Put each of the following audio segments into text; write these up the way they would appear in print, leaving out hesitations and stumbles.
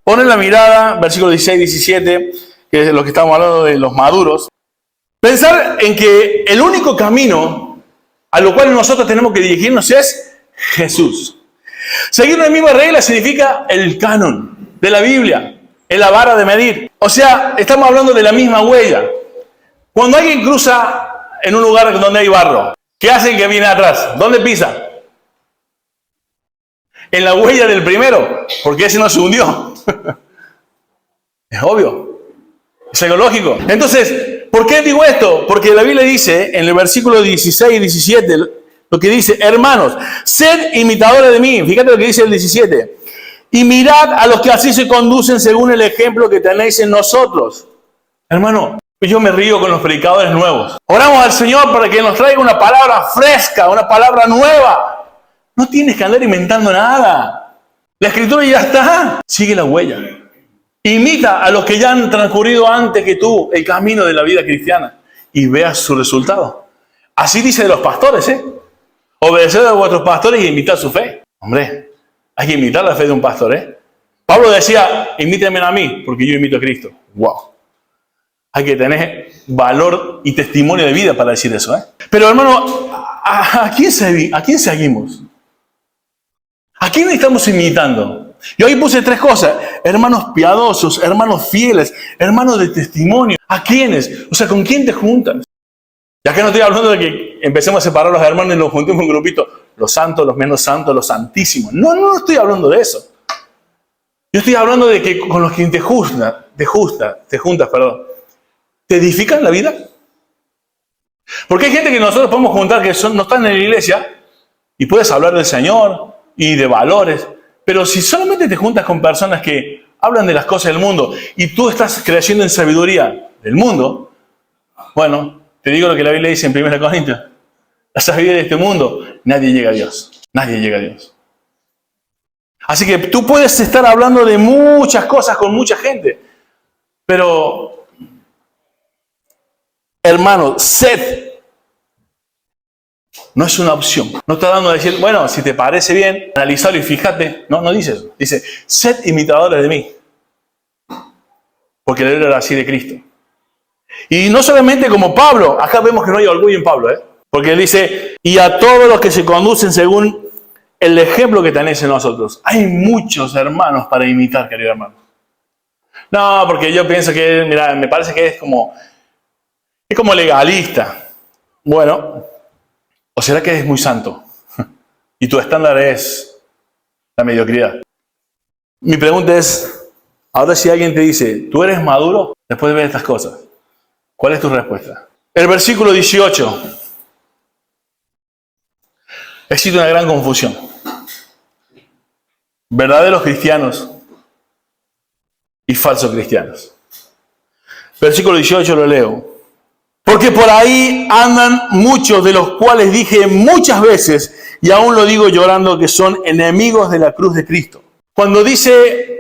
Ponen la mirada, versículos 16 y 17, que es lo que estamos hablando de los maduros. Pensar en que el único camino a lo cual nosotros tenemos que dirigirnos es Jesús. Seguir la misma regla significa el canon de la Biblia, es la vara de medir. O sea, estamos hablando de la misma huella. Cuando alguien cruza en un lugar donde hay barro, ¿qué hace el que viene atrás? ¿Dónde pisa? En la huella del primero, porque ese no se hundió. Es obvio, es psicológico. Entonces, ¿por qué digo esto? Porque la Biblia dice, en el versículo 16 y 17, lo que dice: hermanos, sed imitadores de mí. Fíjate lo que dice el 17. Y mirad a los que así se conducen según el ejemplo que tenéis en nosotros. Hermano, yo me río con los predicadores nuevos. Oramos al Señor para que nos traiga una palabra fresca, una palabra nueva. No tienes que andar inventando nada. La Escritura ya está. Sigue la huella. Imita a los que ya han transcurrido antes que tú el camino de la vida cristiana y veas su resultado. Así dice de los pastores, Obedeced a vuestros pastores y imitad su fe. Hombre, hay que imitar la fe de un pastor, Pablo decía: imítenme a mí, porque yo imito a Cristo. ¡Wow! Hay que tener valor y testimonio de vida para decir eso, Pero hermano, ¿a quién seguimos? ¿A quién estamos imitando? Yo ahí puse 3 cosas: hermanos piadosos, hermanos fieles, hermanos de testimonio. ¿A quiénes? O sea, ¿con quién te juntas? Ya que no estoy hablando de que empecemos a separar a los hermanos y los juntemos en un grupito. Los santos, los menos santos, los santísimos. No estoy hablando de eso. Yo estoy hablando de que con los que te juntas, ¿te edifican la vida? Porque hay gente que nosotros podemos juntar que no están en la iglesia y puedes hablar del Señor y de valores, pero si solamente te juntas con personas que hablan de las cosas del mundo y tú estás creciendo en sabiduría del mundo, bueno, te digo lo que la Biblia dice en 1 Corintios: la sabiduría de este mundo, nadie llega a Dios. Nadie llega a Dios. Así que tú puedes estar hablando de muchas cosas con mucha gente, pero, hermano, sed no es una opción. No está dando a decir, bueno, si te parece bien, analizarlo y fíjate. No dice eso. Dice: sed imitadores de mí, porque la Biblia era así de Cristo. Y no solamente como Pablo, acá vemos que no hay orgullo en Pablo, porque él dice: y a todos los que se conducen según el ejemplo que tenéis en nosotros. Hay muchos hermanos para imitar, querido hermano. No, porque yo pienso que, mira, me parece que es como legalista. Bueno, ¿o será que es muy santo? Y tu estándar es la mediocridad. Mi pregunta es, ahora si alguien te dice: ¿tú eres maduro después de ver estas cosas? ¿Cuál es tu respuesta? El versículo 18. Existe una gran confusión. Verdaderos cristianos y falsos cristianos. Versículo 18 lo leo. Porque por ahí andan muchos, de los cuales dije muchas veces, y aún lo digo llorando, que son enemigos de la cruz de Cristo. Cuando dice,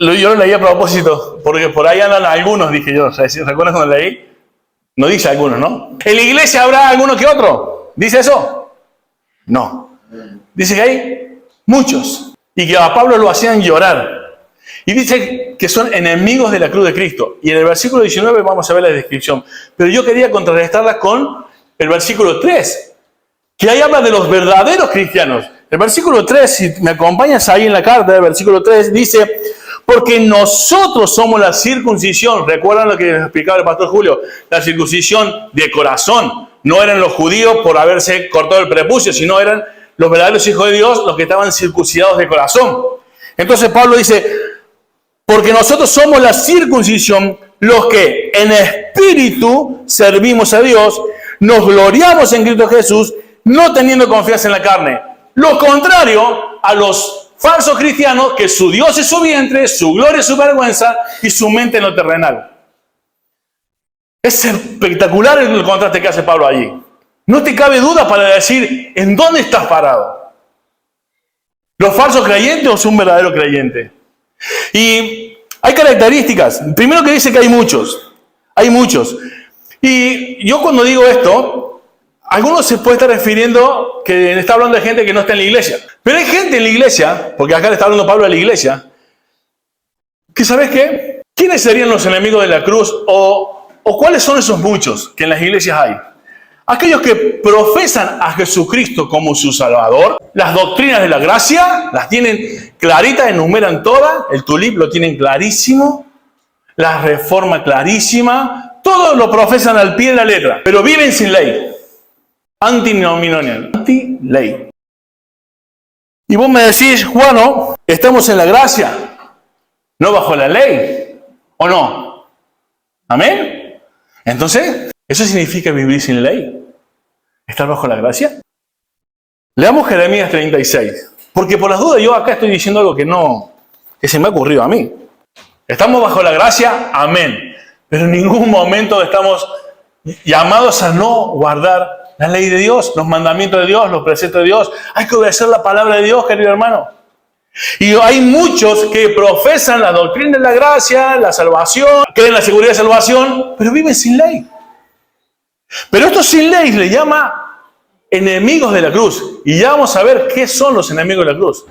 yo lo leí a propósito, porque por ahí andan algunos, dije yo. ¿Recuerdas cuando leí? No dice algunos, ¿no? ¿En la iglesia habrá alguno que otro? ¿Dice eso? No. Dice que hay muchos. Y que a Pablo lo hacían llorar. Y dice que son enemigos de la cruz de Cristo. Y en el versículo 19 vamos a ver la descripción. Pero yo quería contrarrestarla con el versículo 3. Que ahí habla de los verdaderos cristianos. El versículo 3, si me acompañas ahí en la carta, el versículo 3 dice: porque nosotros somos la circuncisión. ¿Recuerdan lo que explicaba el pastor Julio? La circuncisión de corazón. No eran los judíos por haberse cortado el prepucio, sino eran los verdaderos hijos de Dios los que estaban circuncidados de corazón. Entonces Pablo dice: porque nosotros somos la circuncisión, los que en espíritu servimos a Dios, nos gloriamos en Cristo Jesús, no teniendo confianza en la carne. Lo contrario a los falsos cristianos, que su Dios es su vientre, su gloria es su vergüenza y su mente en lo terrenal. Es espectacular el contraste que hace Pablo allí. No te cabe duda para decir en dónde estás parado. ¿Los falsos creyentes o un verdadero creyente? Y hay características. Primero que dice que hay muchos. Hay muchos. Y yo cuando digo esto, Algunos se puede estar refiriendo que está hablando de gente que no está en la iglesia. Pero hay gente en la iglesia, porque acá le está hablando Pablo de la iglesia, que ¿sabes qué? ¿Quiénes serían los enemigos de la cruz? ¿O cuáles son esos muchos que en las iglesias hay? Aquellos que profesan a Jesucristo como su Salvador, las doctrinas de la gracia, las tienen claritas, enumeran todas, el tulip lo tienen clarísimo, la reforma clarísima, todos lo profesan al pie de la letra, pero viven sin ley. Antinomianial, anti-ley. Y vos me decís, bueno, estamos en la gracia, no bajo la ley, ¿o no? ¿Amén? Entonces, ¿eso significa vivir sin ley? ¿Estar bajo la gracia? Leamos Jeremías 36, porque por las dudas yo acá estoy diciendo algo que se me ha ocurrido a mí. ¿Estamos bajo la gracia? Amén. Pero en ningún momento estamos llamados a no guardar la ley de Dios, los mandamientos de Dios, los preceptos de Dios. Hay que obedecer la palabra de Dios, querido hermano. Y hay muchos que profesan la doctrina de la gracia, la salvación, creen en la seguridad de salvación, pero viven sin ley. Pero estos sin ley le llama enemigos de la cruz. Y ya vamos a ver qué son los enemigos de la cruz.